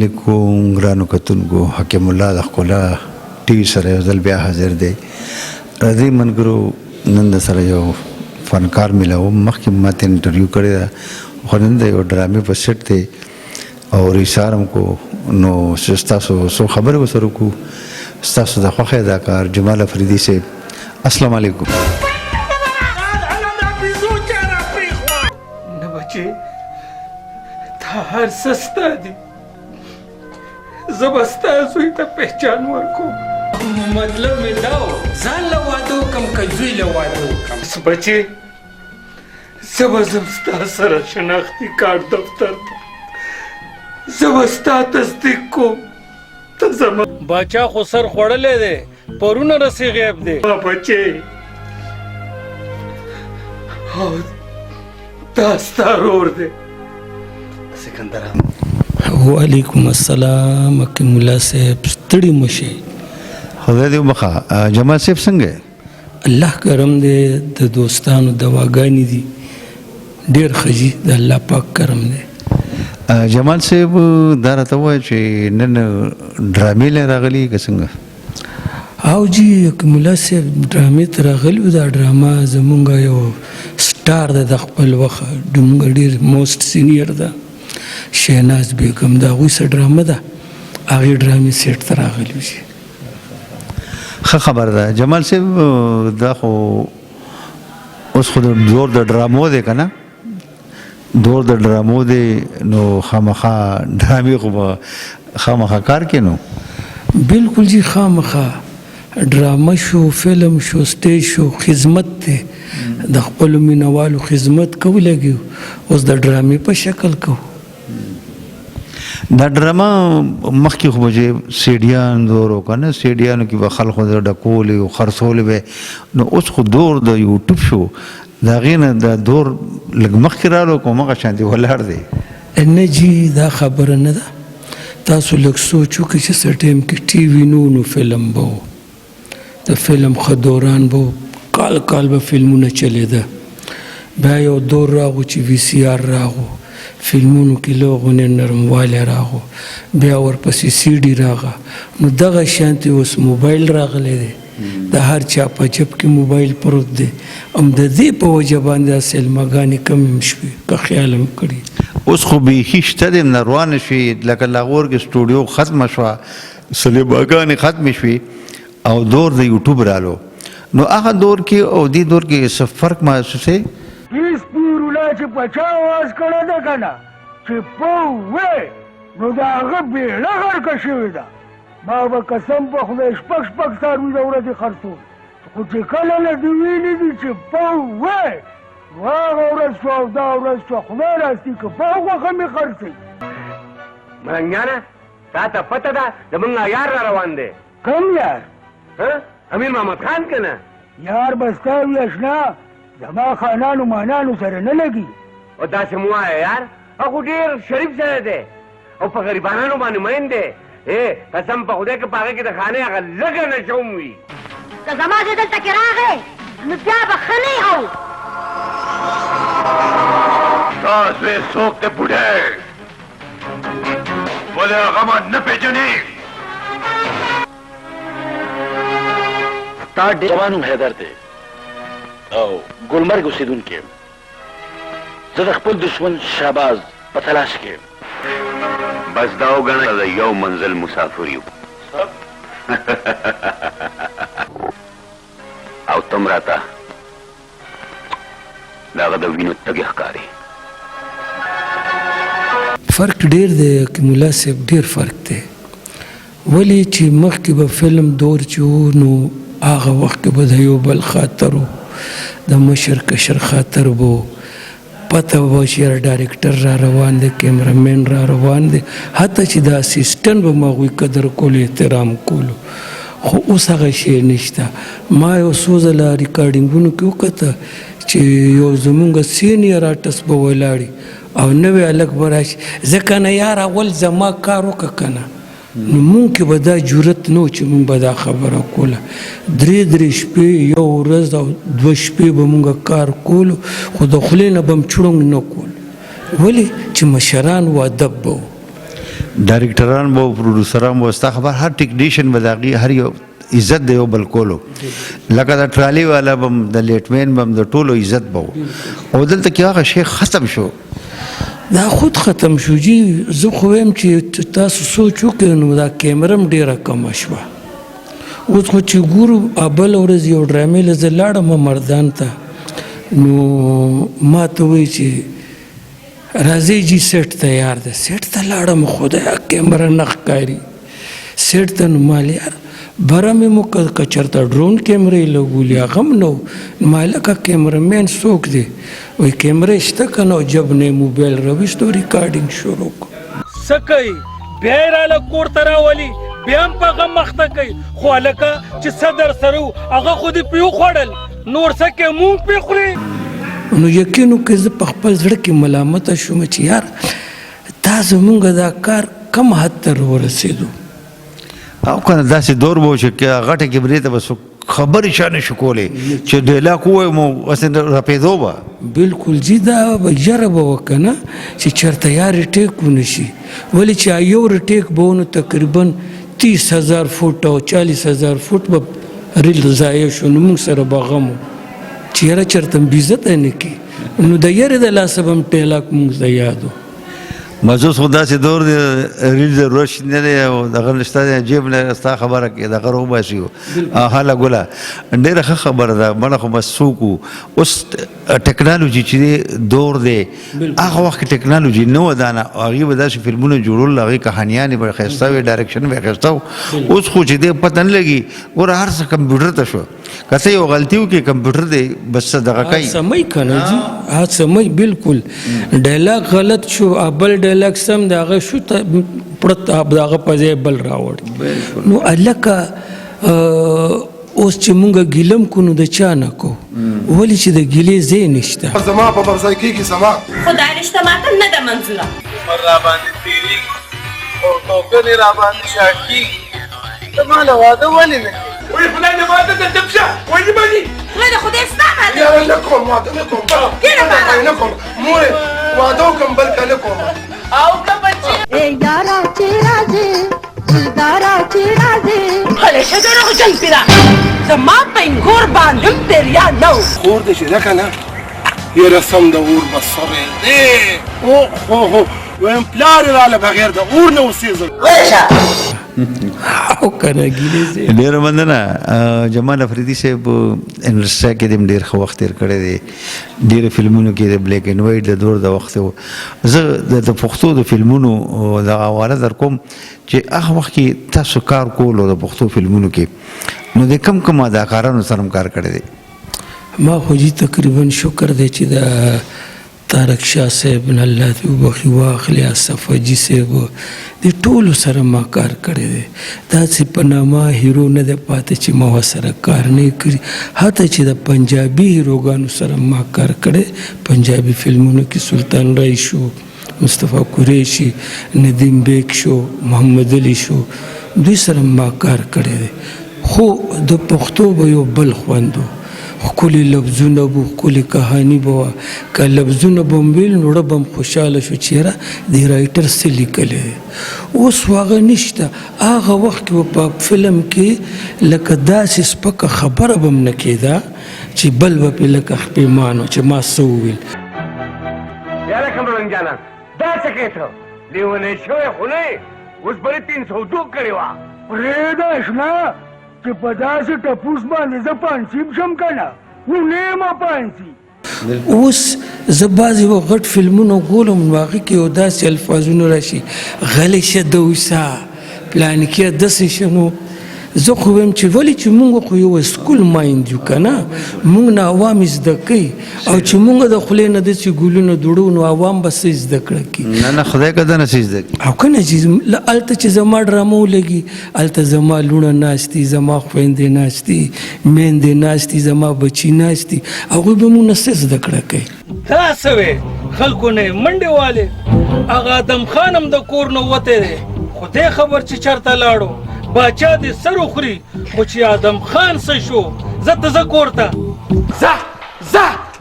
علیکم ګرانو کتونکو حکیم الله د ښکلا ټي وي سره یو ځل بیا حاضر دی. راځئ ملګرو نن د سره یو فنکار میلاوم. مخکې ما ته انټرویو کړې ده خو نن د یو ډرامې په سیټ دی او ریسار هم کو نو ستاسو څو خبرې ورسره وکړو. ستاسو د خوښې اداکار جمال افریدي صاحب السلام علیکم. نه بچې دا هر څه ستا دي، زه به ستا زوی ته پهچان ورکوم. مطلب مې دا و ځان له واده وکړم که زوی له واده وکړم. بچې زه به ځم ستا سره شناختي کارت دفتر ته، زه به ستا تصدیق کوم. ته زما باچا خو سر خوړلی دی، پرونه رسې غیب دی. بچې دا ستا رور دی. سکندر وعلیکم السلام حکیم الله صاحب، ستړي مه شئ. خدای دې وبخښه. جمال صاحب څنګه یې؟ الله کرم دی، د دوستانو دواګانې دي ډېر ښه دي، د الله پاک کرم دی. جمال صاحب دا راته ووایه چې نن ډرامې لی راغلي که څنګه؟ او جی حکیم الله صاحب ډرامې ته راغلي وو. دا ډرامه زمونږ یو سټار ده د خپل وخت، زمونږ ډېر موسټ سینیر ده شهناز بیګم، د هغوی څه ډرامه ده، هغې ډرامې سیټ ته راغلي وو. ښه خبر ده جمال صاحب. دا خو اوس خو دور د ډرامو دی که نه؟ دور د ډرامو دی نو خامخا ډرامې خو به خامخا کار کې نو. بالکل جی خامخا ډرامه شو، فلم شو، سټیج شو، خدمت دی د خپلو مینوالو خدمت کوو لګي. اوس د ډرامې په شکل کوو. دا ډرامه مخکې خو به چې سیډیان دور و که نه، سیډیانو کې به خلکو د ډکولې او خرڅولې به، نو اوس خو دور د یوټیوب شو، د هغې نه دا دور لږ مخکې رالو که همغه شانتې ولاړ دی؟ نه جی دا خبره نه ده. تاسو لږ سوچ وکړئ چې څه ټایم کې ټي وي نه نو فلم به و، د فلم ښه دوران به و، کال کال به فلمونه چلېده. بیا یو دور راغو چې وي سی آر راغو، فلمونو کې لوغونې نرموالی راغو، بیا ورپسې سی ډي راغه. نو دغه شانتې اوس موبایل راغلی دی، د هر چا په جب کې موبایل پروت دی. هم د دې په وجه باندې دا سینماګانې کمې هم شوې که خیال هم کړي. اوس خو بیخي شته دی، نه روانې شوې، لکه لاغور کې سټوډیو ختمه شوه، سینماګانې ختمې شوې او دور د یوټیوب رالو. نو هغه دور کې او دې دور کې څه فرق محسوسوې؟ هیڅ پیرولا چې په چا آواز کړی ده که نه چې پو وې نو د هغه بیړه غرقه شوې ده. ما به قسم په خدای شپږ څاروي د ورځې خرڅول، خو چې کله نه دې ویلي دي چې پو وې نو هغه ورځ شوه او دا ورځ شوه. خدای راستي که په غوښه مې خرڅوي. ملنګیانه تا ته پته ده زمونږ یار را روان دی. کوم یار؟ امیر محمد خان که نه؟ یار به ستا وي اشنا، زما خانانو مانانو سره نه لګي. او داسې مو وایه یار، هغه ډېر شریف سره دی او په غریبانانو باندې مین دی. قسم په خدای که په هغه کې د خانې هغه لږه نشه هم وي. که زما دې دلته کې راغی نو بیا به ښه نه او تاسو یې څوک دی بوډۍ؟ ولې هغه ما نه پېژنې؟ تا ډېر جوان نوم حیدر دی او ګلمرګ اوسېدونکی یم. زه د خپل دشمن شهباز په تلاش کې یم. بس دا وګڼه د یو منزل مسافر یو او تم راته د هغه د وینو تږی ښکاري. فرق ډېر دی حکیم الله صاحب، ډېر فرق دی. ولې چې مخکې به فلم دور چې و نو هغه وخت کې به د یو بل خاطر و، د مشر کشر خاطر به و، پته به چې یاره ډایرکټر را روان دی، کیمرامین را روان دی، حتی چې د اسسټنټ به ما هغوی قدر کولو، احترام کولو. خو اوس هغه شی نشته. ما یو څو ځله ریکارډینګونو کې وکته چې یو زمونږ سینیر آرټسټ به ولاړي او نوی هلک به راشي، ځکه نه یار اول زما کار وکړه که نه، نو مونږ کې به دا جرت نه و چې مونږ به دا خبره کوله. درې شپې یو ورځ او 2 شپې به مونږ کار کولو، خو د خولې نه به م چړونګ نه کول. ولې چې مشران و ادب به و. ډایرکټران به پروډوسران به ستا خبر هر ټیکنیشن به د هغې هر یو عزت د یو بل کولو لکه د ټرالي والا به هم د لیټمین به هم د ټولو عزت به و او دلته کې هغه شی ختم شو دا خود ختم شو جی زه خو وایم چې تاسو سوچ وکړئ نو دا کیمره هم ډېره کمه شوه اوس خو چې ګورو بله ورځ یو ډرامې له زه لاړم مردان ته نو ما ته وایي چې راځئ جی سیټ تیار ده سیټ ته لاړم خدایه کیمره نه ښکاري سیټ ته نو مال یار بره مې مو که چېرته ډرون کیمرې لګولي هغه هم نه و ما لکه کیمرمین څوک دی وایي کیمرې شته که نه جب نه موبایل راویستو ریکارډینګ شروع کړو څه کوي بیا یې راله کور ته راولي بیا هم په هغه مخته کوي خو هلکه چې څه در سره و هغه خو دې پرې وخوړل نور څه کوي مونږ پرې خورې نو یقین وکړئ زه په خپل زړه کې ملامته شوم چې یار دا زمونږ دا کار کم حد ته ورسېدو او کنه داسې دور به و چې غټه کیمرې ته به څوک خبرې چا نه شو کولی چې ډیلاک ووایو مو هسې رپېدو به بالکل جی دا به یره به وه که نه چې چېرته یا ریټیک ونه شي ولې چې یو ریټیک به ونو تقریبا 30,000 فوټ او 40,000 فوټ به ریل ضایع شو نو موږ سره به غم و چې یاره چېرته بېزته نه کړي نو د یرې د لاسه به هم ټیلاک موږ ته یاد و مزوس خو داسې دور دی ریل ضرورت نه دی او دغه نشته دی جیب نه ستا خبره کې دغه راوباسي هله ګله ډېره ښه خبره ده مړه خو بس څوک وو اوس ټیکنالوجي چې دی دور دی هغه وخت کې ټیکنالوجي نه وه دا نه هغې به داسې فلمونه جوړول هغې کهانیانې به ښایسته وې ډایرکشن به یې ښایسته و اوس خو چې دی پته نه لګي ګوره هر څه کمپیوټر ته شو که څه یو غلطي وکړي کمپیوټر دی بس څه دغه کوي سمئ که نه جي سمئ بالکل ډایلاګ غلط شو بل ډایلاګ سم د هغه شو ته پړت د هغه په ځای بل راوړ نو هلکه اوس چې مونږ ګیلم کو نو د چا نه کو ولې چې د ګیلې ځای نشته زما په ویبسایټ کې سما خدای رشته ماته نه ده منظوره عمر را باندې تیریږي او ټوکرې را باندې شاکېږي ته ماله واده ولې نه وای خدای دې ماته ته دبشه وای دې باندې خدای د خدای ستا ماته یا نه کوم واده نه کوم نه کوم مور واده کوم بل کله کوم او که بچې ای یارا چې راځي دارا چې راځي همیشه دروغ جن پیدا زما پنګور باندې دریا نو خور دې چې ده که نه یې رسم د اور بسوی دی او ویم پلار یې راله بغیر د اور نه اوسېږم او که نه ګیلې ځای ډېره مننه جمال افریدي صاحب انډسټرۍ کې دې هم ډېر ښه وخت تېر کړی دی ډېرو فلمونو کې د بلیک اینډ وایټ د دور د وخت و زه د پښتو د فلمونو دغه حواله در کوم چې هغه وخت کې تاسو کار کولو د پښتو فلمونو کې نو د کم کم اداکارانو سره هم کار کړی دی ما خو جي تقریبا شکر دی چې د طارق شاه صاحب نه الله دې وبخښي واخلي اصف حاجي صاحب د ټولو سره ما کار کړی دی داسې په نامه هیرو نه دی پاتې چې ما ورسره کار نه کړي حتی چې د پنجابي هیروګانو سره ما کار کړی پنجابي فلمونو کې سلطان رای شو مصطفی قریشي ندیم بیگ شو محمد علی شو دوی سره ما کار کړی دی خو د پښتو به یو بل خوند و ښکلي لفظونه به ښکلې کهاني به وه که لفظونه به م ویل نو ړه به م خوشحاله شو چې یاره دې رایټر څه لیکلی دی اوس هغه نشته هغه وخت کې به په فلم کې لکه داسې سپکه خبره به م نه کېده چې بل به پرې لکه خپېمان و چې ما څه وویل یاره کمرنګ جانا دا څه کوې ته لیونی شوی خو نه یې اوس به یې 302 کړې وه پرېږده اشنا چې په داسې ټپوس باندې زه پانسیب شم که نه نو نه یم پانسي اوس زه بعضې وخت غټ فلمونه ګورم نو هغې کې یو داسې الفاظونه راشي غلی شه دوسا پلانکیه داسې شه نو زه خو وایم چې ولې چې مونږ خو یو سکول مایند یو که نه مونږ نه عوام زده کوي او چې مونږ د خولې نه داسې ګلونه دوړو نو عوام به څه زده کړه کړي نه نه خدای که دا نه څه زده کړي او که نه چې هلته چې زما ډرامه ولګي هلته زما لوڼه ناست دي زما خویندې ناست دي میندې ناست دي زما بچي ناست دي هغوی به مونږ نه څه زده کړه کوي دا څه وې خلکو نه یې منډې والې هغه ادم خان هم د کور نه وتی دی خو دې خبر چې چېرته لاړو باچا دې سر وخوري خو چې ادم خان څه شو زه ته زه کور ته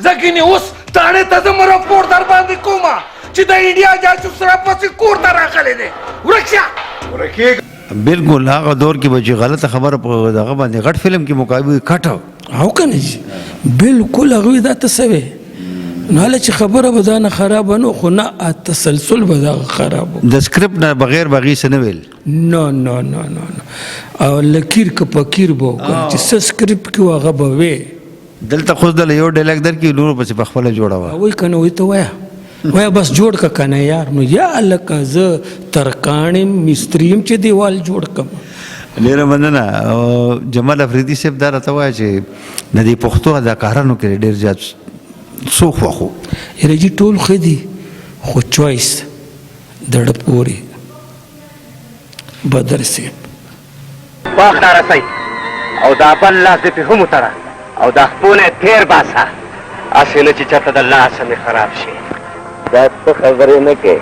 زه ګینې اوس تاڼې ته زه راپور در باندې کومه چې د انډیا جاسوس را پسې کور ته راغلی دی ورک شه بالکل هغه دور کې به چې غلطه خبره په دغه باندې غټ فلم کې مقابل کټه او کنه جی بالکل هغوی دا ته څه وی نو هله چې خبره به دا نه خرابه نو خو نه تسلسل به دغه خراب د سکرپټ نه بغیر به هغې څه نه ویل نه نه نه نه او لکیر که پکیر به وکړه چې څه سکرپټ کې و هغه به وی دلته خو دله یو ډایلاګ درکړي نورو پسې په خپله جوړه وه وایي که نه وایي ته وایه وایه بس جوړ که که نه یار نو یا لکه زه ترکاڼ یم مستري یم چې دیوال جوړ کړم ډېره مننه او جمال افریدي صاحب دا راته وایه چې د دې پښتو اداکارانو کې ډېر زیات څوک خوښ و یاره جي ټول ښه دي خو چوایس دړه پورې بدر صاحب واخ را رسئ او دا بل لاس دې پې هم وتړه او دا خپونه تیر باسه هسې نه چې چېرته د لاسه مې خراب شي دا څه خبرې نه کوې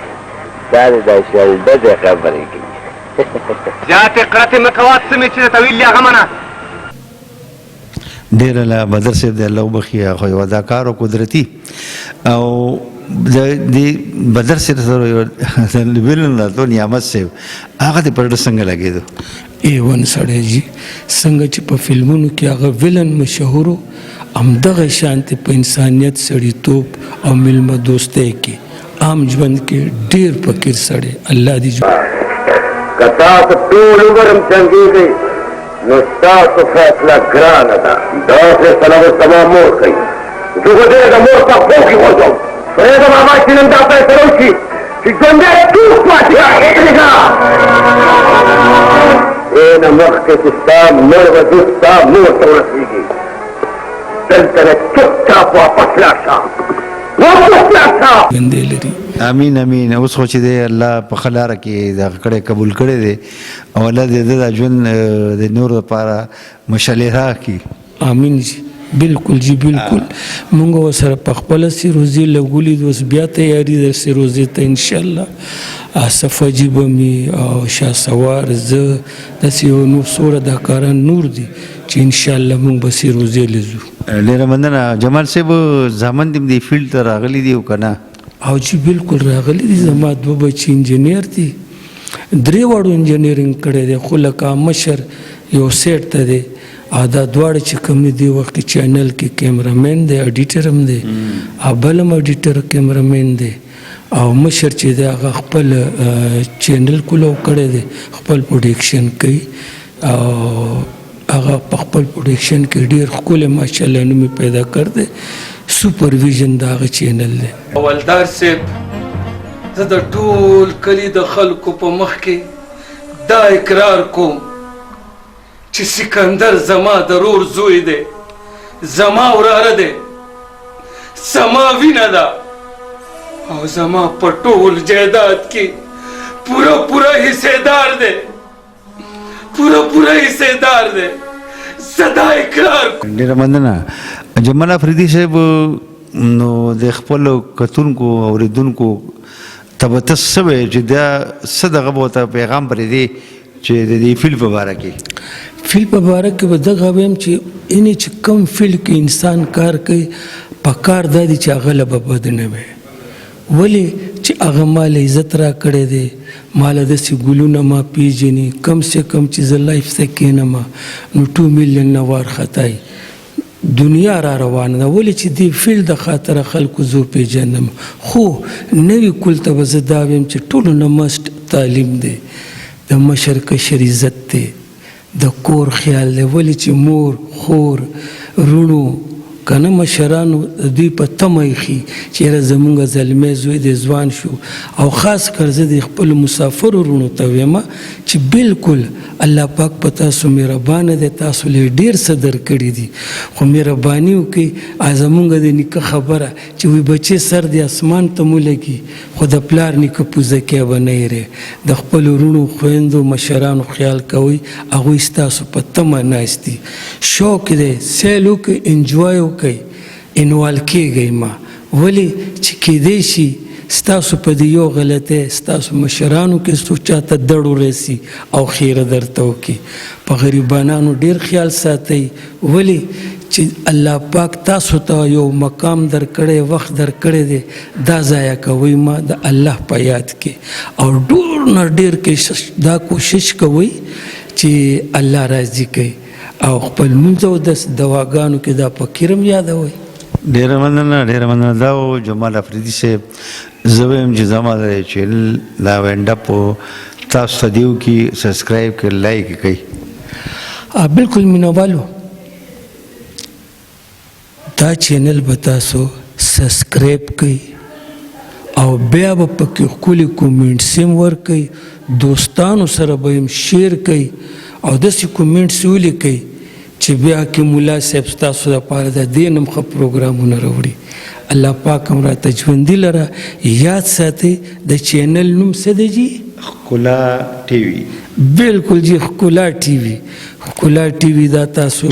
دا د دا شلډزې خبرې کوي زیاتې قرتې مه کوه څه مې چې درته ویلي هغه منه ډېره له بدر صاحب دی الله وبخي خو یو اداکار او قدرتي او د دې بدر صاحب سره یو ویلن راتلو نعمت صاحب هغه دې پر څنګه لګېدو ایون سړی جي څنګه چې په فلمونو کې هغه ویلن مشهور و همدغه شانتې په انسانیت سړیتوب او میلمه دوستۍ کې عام ژوند کې ډېر فقیر سړی الله دې که تاسو ټول عمر هم جنګېږئ نو ستاسو فیصله ګرانه ده دا فیصله به سبا مور کوي زه خو ډېر د مور ته خوب کې غورځوم پرېږده بابا چې نن دا فیصله وشي چې ژوندی ټوک پاتې راغېږه دې نه مخکې چې ستا مړ به زه ستا مور ته ورسېږي دلته نه چوپچاپ واپس لاړ شه واپس لاړ شه ژوندی لري امین امین اوس خو چې دی الله په ښه لاره کې دغه کړی قبول کړی دی او الله دې د دا ژوند د نورو لپاره مشعلې راکړي امین جي بالکل جی بالکل مونږ ورسره په خپله سیروزي لګولي دي اوس بیا تیاري ده سیروزي ته انشاءالله آصف حاجي به مې او شاه سوار زه داسې یو نور څو اداکاران نور دي چې انشاءالله مونږ به سیروزي له ځو ډېره مننه جمال صاحب زامن دې دې فیلډ ته راغلي دي او که نه او چې بالکل راغلي دي زما دوه بچي انجینیر دي درې واړو انجینیرینګ کړی دی خو لکه مشر یو سیټ ته دی او دا دواړه چې کوم دي دې وخت کې چینل کې کیمرامین دی اډیټر هم دی او بل هم اډیټر کیمرامین دی او مشر چې دی هغه خپل چینل کولو کړی دی خپل پروډکشن کوي او هغه په خپل پروډکشن کې ډېر ښکلی ماشاءالله نوم یې پیدا کړ دی سپرویژن د هغه چینل دی اولدار صاحب زه د ټول کلي د خلکو په مخ کې دا اقرار کوم چې سکندر زما ضرور زوی دی زما وراره دی زما وینه ده او زما په ټول جایداد کې پوره حصېدار دی پوره حصېدار دی زه دا اقرار کوم ډېره مننه جمال افریدي صاحب نو د خپلو کتونکو اوریدونکو ته به ته څه وایې چې دا څه دغه به ورته پیغام پرېږدې چې د دې فیلډ په باره کې فیلډ په باره کې به دغه وایم چې یعنې چې کوم فیلډ کې انسان کار کوي په کار دا دی چې هغه له به بد نه وي ولې چې هغه ماله عزت را کړی دی ماله داسې ګلونه ما پیژني کم سے کم چې زه لایف ته کښېنم نو 2 میلیون نه وارخطایي دنیا را روانه ده ولې چې دې فیلډ د خاطره خلکو زه پیژنم خو نوي کل ته به زه دا ویم چې ټولو نه مست تعلیم دی د مشر کشر عزت دی د کور خیال دی ولې چې مور خور رونو کنه مشرانو دوی په تمه ایښي چې یاره زمونږ زلمی زوی دی ځوان شو او خاص کر زه د خپلو مسافرو رونو ته ویمه چې بالکل الله پاک په تاسو مهربانه دی تاسو له ډېر څه درکړي دي خو مهرباني وکړئ زمونږ د نیکه خبره چې وایي بچې سر دی اسمان ته مو لګي خو د پلار نیکه پوزکۍ به نه هېرې د خپلو رونو خویندو مشرانو خیال کوئ هغوی ستاسو په تمه ناست دي شوق دی سیل وکړئ انجوای کوي انوال کېږئ ما ولې چې کېدی شي ستاسو په دې یو غلطۍ ستاسو مشرانو کې څوک چاته دړ ورسي او خیره درته وکړي په غریبانانو ډېر خیال ساتئ ولې چې الله پاک تاسو ته یو مقام درکړی وخت درکړی دی دا ضایع کوئ ما د الله په یاد کې او ډېر نه ډېر کې دا کوشش کوئ چې الله راضي کوي او خپل لمونځ او د دواګانو کې دا فقیر هم یادوئ. ډېره مننه دا و جمال افریدي صاحب. زه وایم چې زما د چینل لا وینډاپ تاسو ته دیو کې سبسکرایب کړئ لایک کړئ. بالکل مینوالو دا چینل به تاسو سبسکرایب کړئ او بیا به پکې ښکلي کومنټس هم ورکوئ دوستانو سره به هم شیر کوئ او داسې کومنټس ولیکئ چې بیا کې ملا صاحب ستاسو دپاره د دې نم ښه پروګرامونه راوړي. الله پاک هم راته ژوندي لره. یاد ساتئ د چینل نوم څه دی جي؟ ښکلا ټي وي. بالکل جی ښکلا ټي وي. ښکلا ټي وي دا تاسو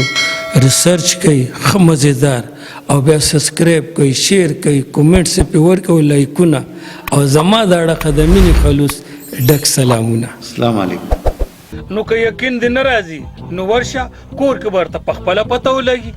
ریسرچ کوئ ښه مزیدار او بیا سبسکرایب کوئ شیر کوئ کومنټس پې ورکوئ لایکونه او زما دا اړخه د مینې خلوص ډک سلامونه. السلام علیکم. نو که یقین دې نه راځي نو ورشه کور کې به ورته په خپله پته ولګي.